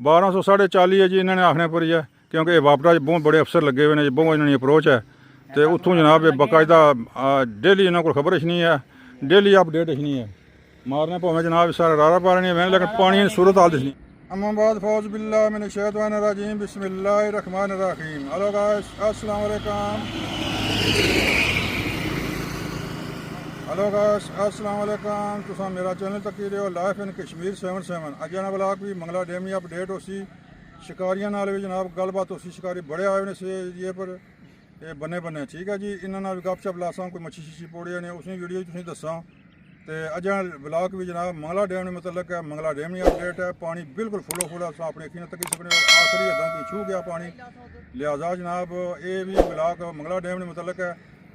1200 40 है जी इन्होंने आखने पर ही है, क्योंकि वापडा बहुत बड़े अफसर लगे हुए हैं, बहुत इन्होंने अप्रोच है। तो उत्थों जनाब बाकायदा डेली इन्होंने को खबर नहीं है, डेली अपडेट नहीं है। मारने भावें जनाब सारा रारा पा रहे हैं, लेकिन पानी सूरत हाल दिखनी। अम्माबाद फौज बिल्लाह मिनश शैतानिर रजीम बिस्मिल्लाहिर रहमानिर रहीम। हेलो गाइस, अस्सलाम वालेकुम। हेलो गाइस, अस्सलाम वालेकुम। तुसा मेरा चैनल तक रहे हो लाइफ इन कश्मीर 77। अज ना ब्लॉग भी मंगला डैम की अपडेट हो सी, शिकारियां नाल भी जनाब गलबात हो सी। शिकारी बड़े आए ने से ये पर ये बने बने ठीक है जी। इन्होंने भी गपशप लासा, कोई मच्छी शिशी पोड़िया ने उसने वीडियो तुम दसा। तो अज ब्लॉग भी जनाब मंगला डैम ने मतलब है, मंगला डैम की अपडेट है। पानी बिल्कुल फुलो फुल अस अपनी अखी तकी सकने, आखिरी हदा की छू गया पानी। लिहाजा जनाब ये भी ब्लॉग मंगला डैम ने मतलब है।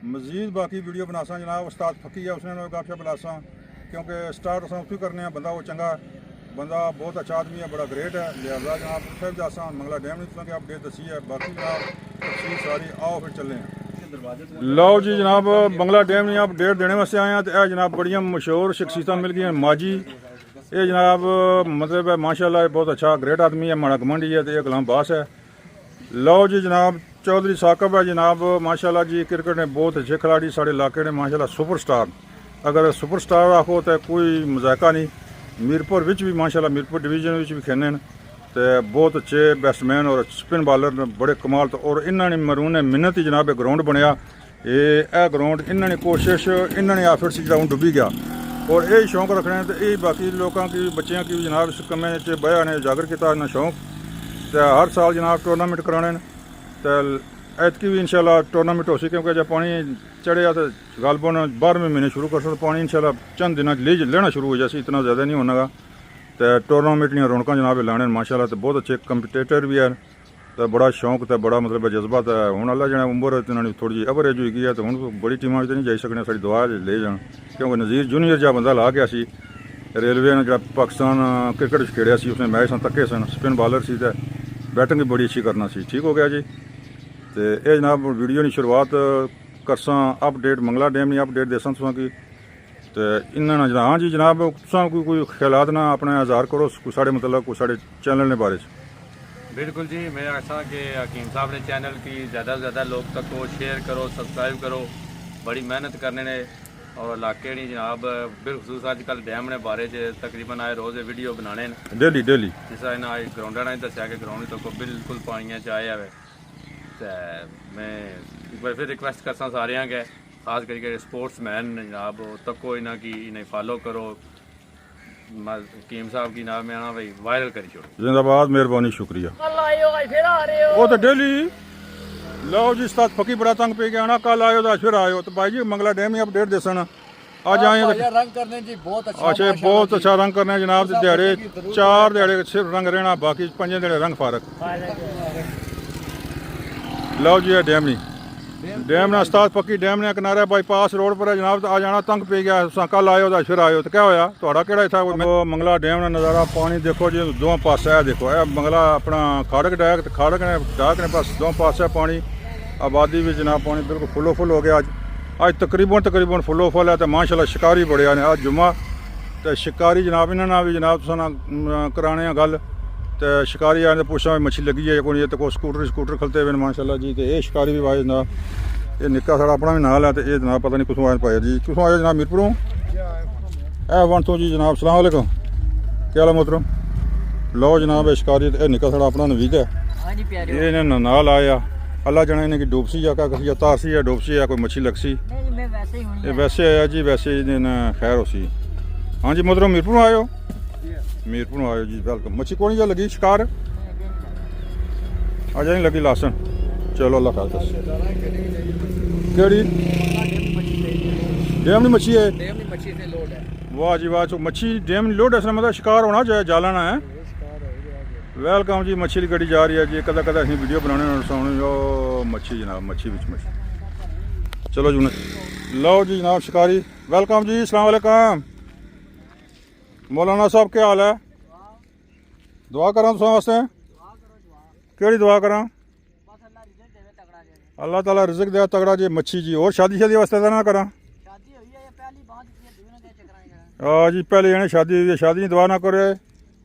मजीद बाकी वीडियो बनासा जनाब उस्ताद फकी है, उसने गपशप लासा, क्योंकि स्टार्ट अस उत्थों करने बंदा वो चंगा बंदा बहुत अच्छा आदमी है, बड़ा ग्रेट है। लिहाजा जनाब फिर जासा मंगला डैम ने तुसें अपडेट दसी है। बाकी जनाब तफसील सारी आओ फिर चलें। लो जी जनाब बंगला डैम ने अपडेट देने वास्ते आए हैं। तो यह जनाब बड़िया मशहूर शख्सियत मिल गई माजी। ये जनाब मतलब है माशाल्लाह बहुत अच्छा ग्रेट आदमी है, माड़ा घमंडी है। तो यह गुलाम बास है। लो जी जनाब चौधरी साकब है जनाब माशाल्लाह जी, क्रिकेट ने बहुत अच्छे खिलाड़ी साढ़े इलाके ने माशाल्लाह सुपरस्टार। अगर सुपरस्टार आखो तो कोई मजाका नहीं। मीरपुर विच भी माशाल्लाह मीरपुर डिवीजन विच भी खेने तो बहुत अच्छे बैट्समैन और स्पिन बॉलर ने बड़े कमाल। तो और इन्होंने मरून ने मिन्नत ही जनाब ग्राउंड बनया। ये ग्राउंड इन्होंने कोशिश इन्होंने आफिर से जो डुबी गया। और यही शौक रखने तो यही बाकी लोगों की बच्चों की जनाब इस कमें बया ने उजागर किया इन्ना शौक। तो हर साल जनाब टूर्नामेंट कराने तो ऐतकी भी इंशाल्लाह टूर्नामेंट हो सी, क्योंकि जब पानी चढ़िया तो गालबन 12वें महीने शुरू कर सकते पानी इंशाल्लाह चंद दिन लेना शुरू हो जाए, इतना ज़्यादा नहीं होना गा। तो टूर्नामेंट दी रौनक जनाब लाने माशाल्लाह। तो बहुत अच्छे कंपीटेटर भी है। तो बड़ा शौक तो बड़ा मतलब जज्बा तो हूँ अल्लाह जना उम्र इन्होंने थोड़ी जी एवरेज हुई है। तो हूँ बड़ी टीमां तो नहीं जाई सकने, साड़ी दुआ ले जान, क्योंकि नज़ीर जूनियर जहा बंदा ला गया सी रेलवे ने जो पाकिस्तान क्रिकेट खेड़िया सी, उसने मैच सन तके सन, स्पिन बॉलर सी तो बैटिंग भी बड़ी अच्छी करना सी। ठीक हो गया जी। तो ये जनाब वीडियो की शुरुआत करसा अपडेट मंगला डैम की अपडेट देसा तुसा की। तो इन्होंने जनाब हाँ जी जनाब तुसा कोई ख्यालात ना अपने आज़ार करो साढ़े मतलब कोई साढ़े चैनल ने बारे। बिल्कुल जी, मैं ऐसा कि हकीम साहब ने चैनल की ज़्यादा से ज़्यादा लोग तक को शेयर करो, सब्सक्राइब करो। बड़ी मेहनत करने ने और इलाके नहीं जनाब बिलखसूस अजकल डैम ने बारे तकरीबन आए रोज़ वीडियो बनाने डेली डेली जिस तरह इन्हें ग्राउंडा ने दसिया कि ग्राउंड तो बिल्कुल पानिया च आया है। तो मैं एक बार फिर रिक्वेस्ट करसा सारे के खास करके स्पोर्ट्समैन जनाब तको इन्हें की इन्हें फॉलो करो। हकीम साहब की नाम में आना भाई वायरल करी छोड़ो। जिंदाबाद, मेहरबानी, शुक्रिया। वो तो डेली लो जी उस्ताद फकी बड़ा तंग पे गया ना, कल आयो तो फिर आयो। तो भाई जी मंगला डैम की अपडेट देसन आज आए तो रंग करने जी बहुत अच्छा। अच्छा बहुत अच्छा रंग करने जनाब। दिहाड़े 4 दिहाड़े सिर्फ रंग रहना, बाकी 5 दिहाड़े रंग फारक। लो जी डैम नहीं डैम ने उस्ताद पक्की डैम ने किनारे बाईपास रोड पर है जनाब। तो आ जाना तंग पे गया, कल आयो तो फिर आयो। तो क्या होया थोड़ा केड़ा था मंगला डैम का नज़ारा पानी देखो जी, दो पासे है देखो। यह मंगला अपना खाड़क डाक तो खाड़क ने डाक ने पास दो पासे पानी। आबादी भी जनाब पानी बिल्कुल फुलो फुल हो गया। अज तकरीबन फुलो फुल है। तो माशाल्लाह शिकारी बड़े ने अज जुम्मा। तो शिकारी जनाब इन्होंने भी जनाब तुसा कराने गल। तो शिकारी आने पूछा मच्छी लगी है कोई, तो कोई स्कूटर खलते हुए माशाल्लाह जी। तो ये शिकारी भी आए जनाब, ये निक्का साड़ा अपना भी नाल है। तो ये जनाब पता नहीं कुछ आए पाया जी, कुछ आए जनाब मीरपुरों वन तो जी जनाब। सलाम वालेकुम, क्या हाल है मोहतरम। लो जनाब ये शिकारी तो निक्का साड़ा अपना नवीद है, ये इन्हें नाल आया। अल्लाह जाने इन्हें की डूबसी या क्या कसी तारसी या डूबसी या कोई मच्छी लगसी। ये वैसे आया जी, वैसे खैर हो सी। हाँ जी मोहतरम मीरपुरों आयो, मीरपुर आयो जी वेलकम। मच्छी कौन जा लगी शिकार अजा नहीं लगी लासन। चलो अल्लाह खैर दस केड़ी डैम की मच्छी है। वाह जी वाह, मच्छी डैम लोड है, मतलब शिकार होना चाहिए जालाना है। वेलकम जी, मच्छी की गड्डी जा रही है जी। कदा कदा अं वीडियो बनाने मच्छी जनाब, मच्छी बिच मच्छी। चलो जी लो जी जनाब शिकारी वेलकम जी। अस्सलाम वालेकुम मौलाना साहब, क्या हाल है। दुआ करा तुसा वास्ते, केड़ी दुआ करा। अल्लाह ताला रिज़्क दे तगड़ा जी मच्छी जी। और शादी वास्ते तो ना करा। हाँ जी पहले जने शादी हुई है, शादी की दुआ ना करे।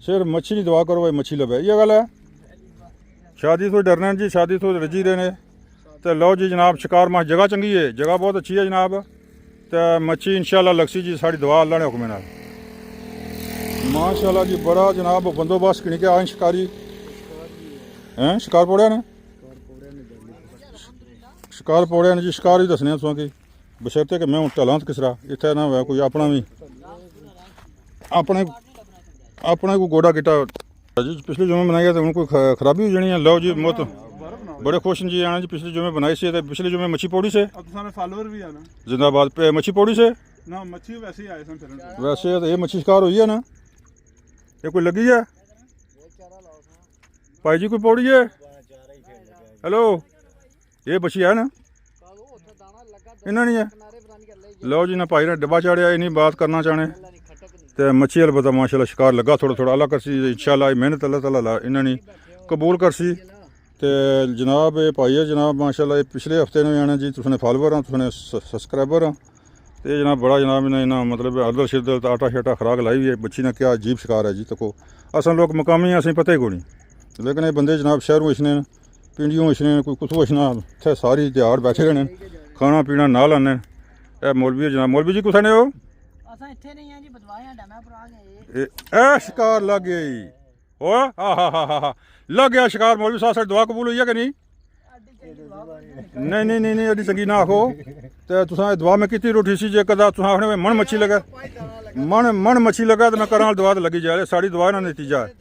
सिर्फ मच्छी की दुआ करो भाई मच्छी लभे, ये गल है। शादी तो डरने जी, शादी तो रजी रहे ने। तो लो जी जनाब शिकार माश जगह चंगी है, जगह बहुत अच्छी है जनाब। तो मच्छी इंशाल्लाह लगसी जी, साड़ी दुआ अल्लाह ने हुक्म नाल माशाल्लाह जी। बड़ा जनाब बंदोबस्त किन के आए शिकारी हैं, शिकार पौड़िया ने, शिकार पौड़िया ने जी। शिकार ही दसने तुसें कि बशर्ते कि मैं हूँ टलां किस तरह इत्थै ना होवे कोई अपना भी अपने को गोडा किटा जी। पिछले जुमे बनाई है तो हूँ कोई खराबी हो जानी है। लो जी मौत बड़े खुश जी आना जी। पिछले जुमे बनाई से तो पिछले जुमे मच्छी पौड़ी से फॉलोअर भी है ना जिंदाबाद पे मच्छी पौड़ी से ना, मच्छी वैसे ही आए सन फिरन। वैसे तो ये मच्छी शिकार हुई है ना, ये कोई लगी है भाई जी, कोई पौड़ी है। हेलो ये बची है ना, इन्ना नहीं है। लो जी ना भाई ने डब्बा चाड़िया, इन्हीं बात करना चाहने तो मच्छी वाल पता माशाल्लाह शिकार लगा थोड़ा थोड़ा अल्लाह करसी इंशाल्लाह मेहनत अल्लाह ताला इन्होंने कबूल करसी। तो जनाब ये भाई है जनाब माशाल्लाह, ये पिछले हफ्ते ने आने जी। तुसने फॉलोवर हाँ, तुसने सब्सक्राइबर हाँ। तो जनाब बड़ा जनाब इन्हें मतलब अदल शिदल आटा शाटा खुराक लाई हुई है। बच्ची ने क्या अजीब शिकार है जी। तको असल लोग मकामी असें पता ही कोई नहीं, लेकिन ये बंदे जनाब शहरों इछने पिंडियों इछने कोई कुतों इछना इत्थे सारी दिहाड़ बैठे रहने, खाना पीना नाल आने। ए मौलवी जनाब, मौलवी जी कुत्थे ने हो? ए शिकार लग गई ओ हा लग गया शिकार। मौलवी साहब साडी दुआ कबूल हुई है कि नहीं? नहीं नहीं नहीं नहीं एडी चंगी ना आखो। तो तुसां दुआ में कीती रोटी सी, जे कदा तुसां आखने मन मच्छी लगा, मन मच्छी लगा तो मैं करां दुआ तो लगी जाए। साड़ी दुआ ना नतीजा है।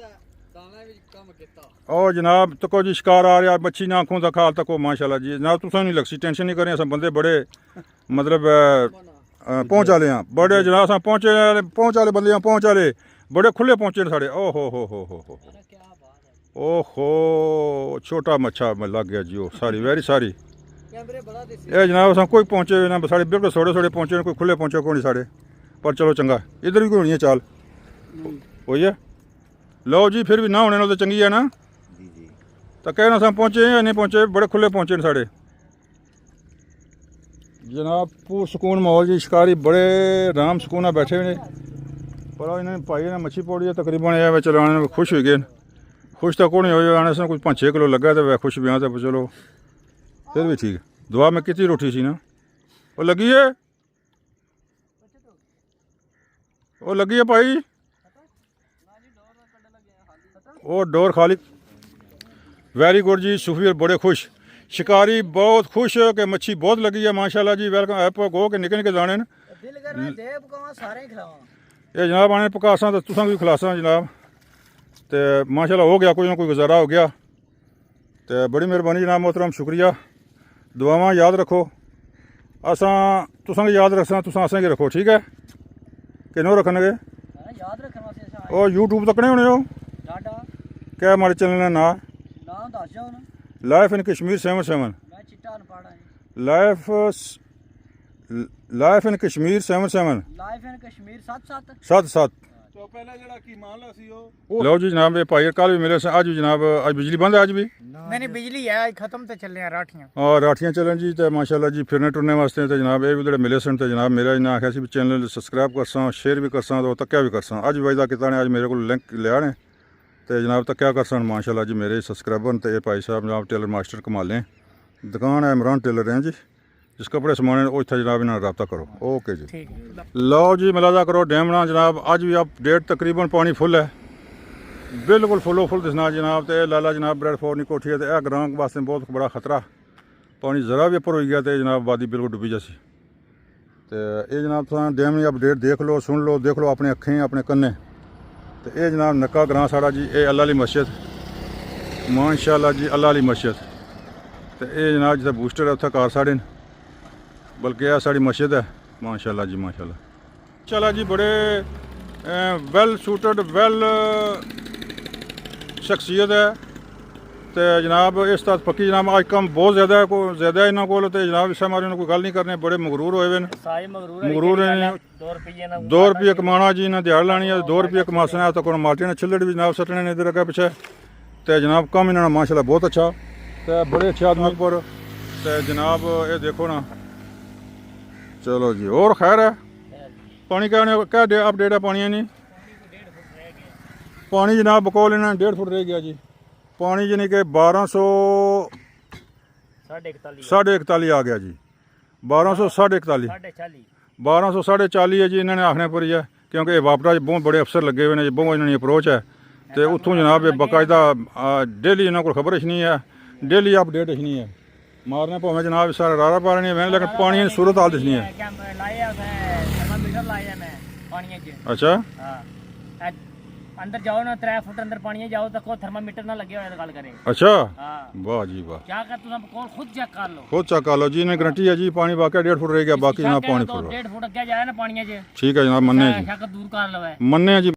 ओ जनाब तको जी शिकार आ रहा, मच्छी ना आखों तो खाल तको माशाल्लाह जी। जनाब तुसां नहीं लगसी, टेंशन नहीं करें। अस बंदे बड़े मतलब पहुँच वाले हाँ, बड़े जनाब अस पहुँच वाले बंदे हाँ, पहुँच वाले बड़े खुले पहुँचे साढ़े। ओ हो ओहो छोटा मच्छा लग गया जी। ओ सारी वेरी सारी ये जनाब अस कोई पहुँचे ना, साढ़े बिल्कुल थोड़े थोड़े पहुँचे, कोई खुले पहुँचे कोई नहीं साढ़े। पर चलो चंगा, इधर भी कोई होनी है चाल होई है। लो जी फिर भी ना होने तो चंगी है ना। तो कहना अस पहुँचे या नहीं पहुँचे, बड़े खुले पहुँचे न साढ़े जनाब। पूर सुकून माहौल जी। शिकारी बड़े आराम सुकून बैठे हुए पर इन्होंने भाई ने मच्छी पौड़ी है तकरीबन ये चलो आने खुश हो गए। खुश तो कौन हो आने से कुछ 5-6 किलो लगा तो वह खुश भी हाँ। तो चलो फिर भी ठीक। दुआ में कितनी रोटी सी ना, वो लगी है, वो लगी है भाई, वो डोर खाली। वेरी गुड जी। सुफीर बड़े खुश, शिकारी बहुत खुश कि मच्छी बहुत लगी है माशाल्लाह जी। वेलकम ऐप गो के निके निके दाने न ये जनाब आने पकासा तो तुसां भी खिलासा जनाब। तो माशाल्लाह हो गया, कोई ना कोई गुजारा हो गया। तो बड़ी मेहरबानी जनाब मोहतरम, शुक्रिया। दुआवां याद रखो, असां तुसां याद रखना, तुसां असें रखो ठीक है कि नो रखने और यूट्यूब तकने होने हो क्या हमारे चैनल का नाम? Life in Kashmir 77 life in Kashmir 77 7 तो पहले जरा की मान ला सी ओ। लो जी जनाब ये भाई कल भी मिले से, आज भी जनाब आज बिजली बंद है। आज भी नहीं बिजली है, आज खत्म तो चल रहे हैं राठियां। और राठियां चलन जी। तो माशाल्लाह जी फिरने टुरने वास्ते तो जनाब ये भी मिले सन। तो जनाब मेरा इन्हें आख्या भी चैनल सबसक्राइब करसा, शेयर भी करसा, तो तक्या भी करसा। अज वायदा किया ने, अज मेरे को लिंक लिया ने तो जनाब तक्या करसन माशाल्लाह जी। मेरे सबसक्राइबर तो ये भाई साहब जनाब टेलर मास्टर कमालें दुकान है इमरान टेलर हैं जी। जिस कपड़े समाने वो इतना जनाब इन्हें रब्ता करो। ओके जी। लो जी मिलादा करो डैमना जनाब। अज भी अपडेट तकरीबन पानी फुल है, बिल्कुल फुलो फुल दिसना जनाब। तो लाला जनाब ब्रेड फोर की कोठी है। तो यह ग्रां वास्ते बहुत बड़ा खतरा, पानी जरा भी उपर हो गया तो जनाब वादी बिल्कुल डुबी जासी। तो ये जनाब तुम डैम की अपडेट देख लो, सुन लो, देख लो अपने अखें अपने कन्ने। तो ये जनाब नक्का ग्रां साड़ा जी। ये अल्लाह आली मस्जिद माशाल्लाह जी, अल्लाह आली मस्जिद। तो ये जनाब जिथे बूस्टर है उत्थे कार साढ़े बल्कि यह साड़ी मस्जिद है माशाल्लाह जी माशाल्लाह। चला जी बड़े वेल सूटेड वेल शख्सियत है। तो जनाब इस तरह पक्की जनाब अज कम बहुत ज़्यादा है, को ज़्यादा इन्हों को जनाब इस मारे कोई गल नहीं करने। बड़े मगरूर होए मगरूर ने 2 रुपये कमाना जी, इन्हें दिहाड़ लानी है 2 रुपये कमासना है। तो को माल्टे ने छिल्लड़ भी जनाब सटने ने इधर अगे पिछे। तो जनाब कम इन्होंने माशाल्लाह बहुत अच्छा। तो बड़े अच्छे आदमी पर तो जनाब ये देखो ना। चलो जी और खैर है। पानी क्या अपडेट है पानी नहीं ਪਾਣੀ ਜਨਾਬ ਬਕੌਲ ਇਹਨਾਂ ਨੇ 1.5 ਫੁੱਟ ਰਹਿ ਗਿਆ ਜੀ। ਪਾਣੀ ਜਾਨੀ ਕਿ 1200 ਸਾਢੇ 41 ਆ ਗਿਆ ਜੀ। 1200 ਸਾਢੇ 41 1200 ਸਾਢੇ 40 ਹੈ ਜੀ। ਇਹਨਾਂ ਨੇ ਆਖਣੇ ਪੂਰੀ ਹੈ ਕਿਉਂਕਿ ਇਹ ਵਾਪਰਾ 'ਚ ਬਹੁਤ ਬੜੇ ਅਫਸਰ ਲੱਗੇ ਹੋਏ ਨੇ ਜੀ, ਬਹੁਤ ਇਹਨਾਂ ਦੀ ਅਪਰੋਚ ਹੈ ਤੇ ਉੱਥੋਂ ਜਨਾਬ ਇਹ ਬਾਕਾਇਦਾ ਡੇਲੀ ਇਹਨਾਂ ਕੋਲ ਖਬਰ ਨਹੀਂ ਹੈ, ਡੇਲੀ ਅਪਡੇਟ ਨਹੀਂ ਹੈ। ਮਾਰਨੇ ਭਾਵੇਂ ਜਨਾਬ ਸਾਰਾ ਰਾਰਾ ਪਾ ਰਹੇ ਨੇ, ਲੇਕਿਨ ਪਾਣੀ ਦੀ ਸੂਰਤ ਹਾਲ ਦਿਸਣੀ ਹੈ। ਅੱਛਾ अंदर जाओ ना 3 फुट अंदर पानी जाओ तो कोई थर्मामीटर ना लगे हुए गल करें। अच्छा हाँ वाह जी वाह, क्या कर तुम खुद चेक कर लो, खुद चेक कर लो जी। इन्हें गारंटी है जी पानी वाकई 1.5 फुट रह गया, बाकी जनाब पानी फुल 1.5 फुट अगे जाए ना पानी ठीक है जनाब, मन्ने जी शक दूर कर लो मन्ने जी।